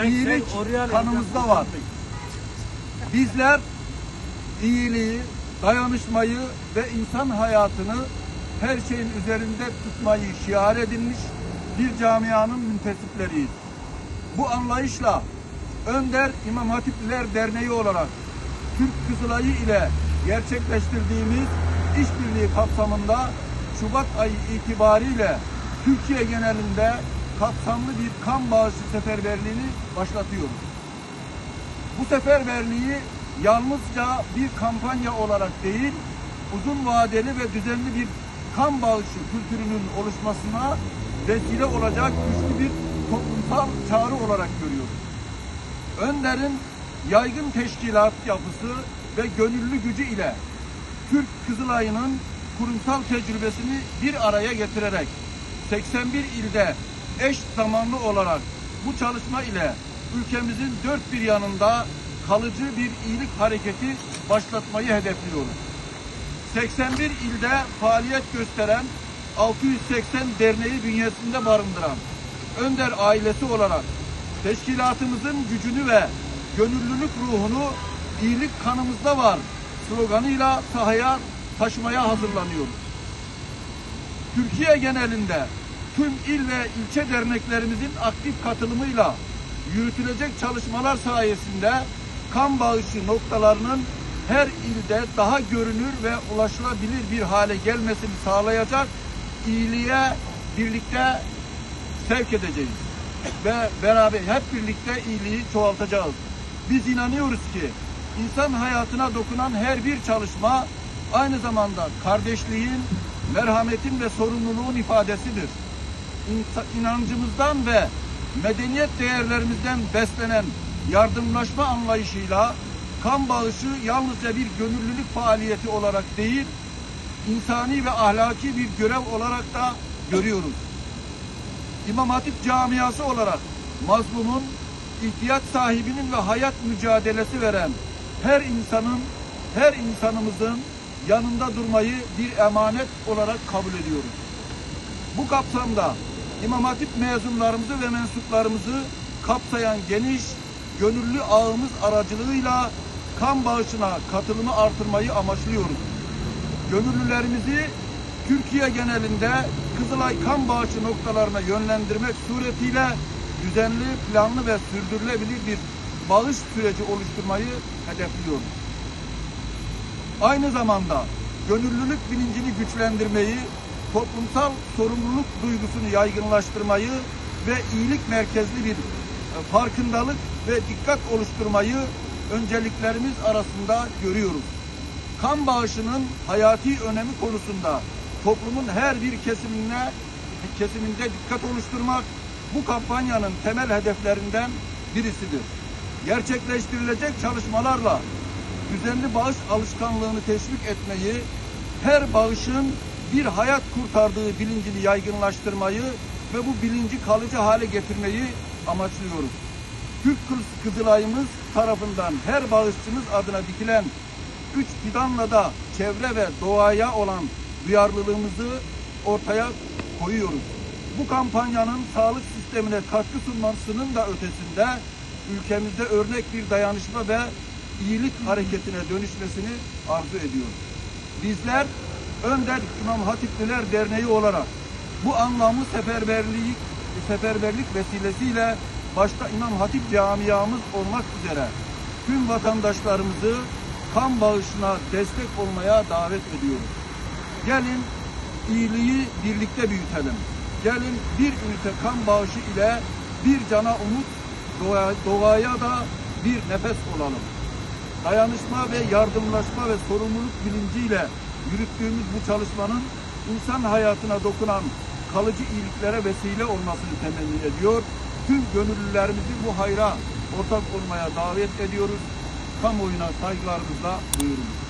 İyilik kanımızda var. Bizler iyiliği, dayanışmayı ve insan hayatını her şeyin üzerinde tutmayı şiar edinmiş bir camianın müntesipleriyiz. Bu anlayışla Önder İmam Hatipliler Derneği olarak Türk Kızılayı ile gerçekleştirdiğimiz işbirliği kapsamında Şubat ayı itibariyle Türkiye genelinde kapsamlı bir kan bağışı seferberliğini başlatıyoruz. Bu seferberliği yalnızca bir kampanya olarak değil, uzun vadeli ve düzenli bir kan bağışı kültürünün oluşmasına vesile olacak güçlü bir toplumsal çağrı olarak görüyoruz. Önder'in yaygın teşkilat yapısı ve gönüllü gücü ile Türk Kızılayı'nın kurumsal tecrübesini bir araya getirerek 81 ilde eş zamanlı olarak bu çalışma ile ülkemizin dört bir yanında kalıcı bir iyilik hareketi başlatmayı hedefliyoruz. 81 ilde faaliyet gösteren 680 derneği bünyesinde barındıran Önder ailesi olarak teşkilatımızın gücünü ve gönüllülük ruhunu iyilik kanımızda var sloganıyla sahaya taşımaya hazırlanıyoruz. Türkiye genelinde tüm il ve ilçe derneklerimizin aktif katılımıyla yürütülecek çalışmalar sayesinde kan bağışı noktalarının her ilde daha görünür ve ulaşılabilir bir hale gelmesini sağlayacak iyiliğe birlikte sevk edeceğiz. Ve beraber hep birlikte iyiliği çoğaltacağız. Biz inanıyoruz ki insan hayatına dokunan her bir çalışma aynı zamanda kardeşliğin, merhametin ve sorumluluğun ifadesidir. İnancımızdan ve medeniyet değerlerimizden beslenen yardımlaşma anlayışıyla kan bağışı yalnızca bir gönüllülük faaliyeti olarak değil, insani ve ahlaki bir görev olarak da görüyoruz. İmam Hatip camiası olarak mazlumun, ihtiyaç sahibinin ve hayat mücadelesi veren her insanımızın yanında durmayı bir emanet olarak kabul ediyoruz. Bu kapsamda İmam Hatip mezunlarımızı ve mensuplarımızı kapsayan geniş, gönüllü ağımız aracılığıyla kan bağışına katılımı artırmayı amaçlıyoruz. Gönüllülerimizi Türkiye genelinde Kızılay kan bağışı noktalarına yönlendirmek suretiyle düzenli, planlı ve sürdürülebilir bir bağış süreci oluşturmayı hedefliyoruz. Aynı zamanda gönüllülük bilincini güçlendirmeyi, toplumsal sorumluluk duygusunu yaygınlaştırmayı ve iyilik merkezli bir farkındalık ve dikkat oluşturmayı önceliklerimiz arasında görüyoruz. Kan bağışının hayati önemi konusunda toplumun her bir kesiminde dikkat oluşturmak bu kampanyanın temel hedeflerinden birisidir. Gerçekleştirilecek çalışmalarla düzenli bağış alışkanlığını teşvik etmeyi, her bağışın bir hayat kurtardığı bilincini yaygınlaştırmayı ve bu bilinci kalıcı hale getirmeyi amaçlıyoruz. Türk Kızılayımız tarafından her bağışçımız adına dikilen 3 fidanla da çevre ve doğaya olan duyarlılığımızı ortaya koyuyoruz. Bu kampanyanın sağlık sistemine katkı sunmasının da ötesinde ülkemizde örnek bir dayanışma ve iyilik hareketine dönüşmesini arzu ediyoruz. Bizler Önder İmam Hatipliler Derneği olarak bu anlamlı seferberlik vesilesiyle başta İmam Hatip camiamız olmak üzere tüm vatandaşlarımızı kan bağışına destek olmaya davet ediyoruz. Gelin iyiliği birlikte büyütelim. Gelin bir ünite kan bağışı ile bir cana umut, doğaya da bir nefes olalım. Dayanışma ve yardımlaşma ve sorumluluk bilinciyle yürüttüğümüz bu çalışmanın insan hayatına dokunan kalıcı iyiliklere vesile olmasını temenni ediyor. Tüm gönüllülerimizi bu hayra ortak olmaya davet ediyoruz. Kamuoyuna saygılarımızla duyurulur.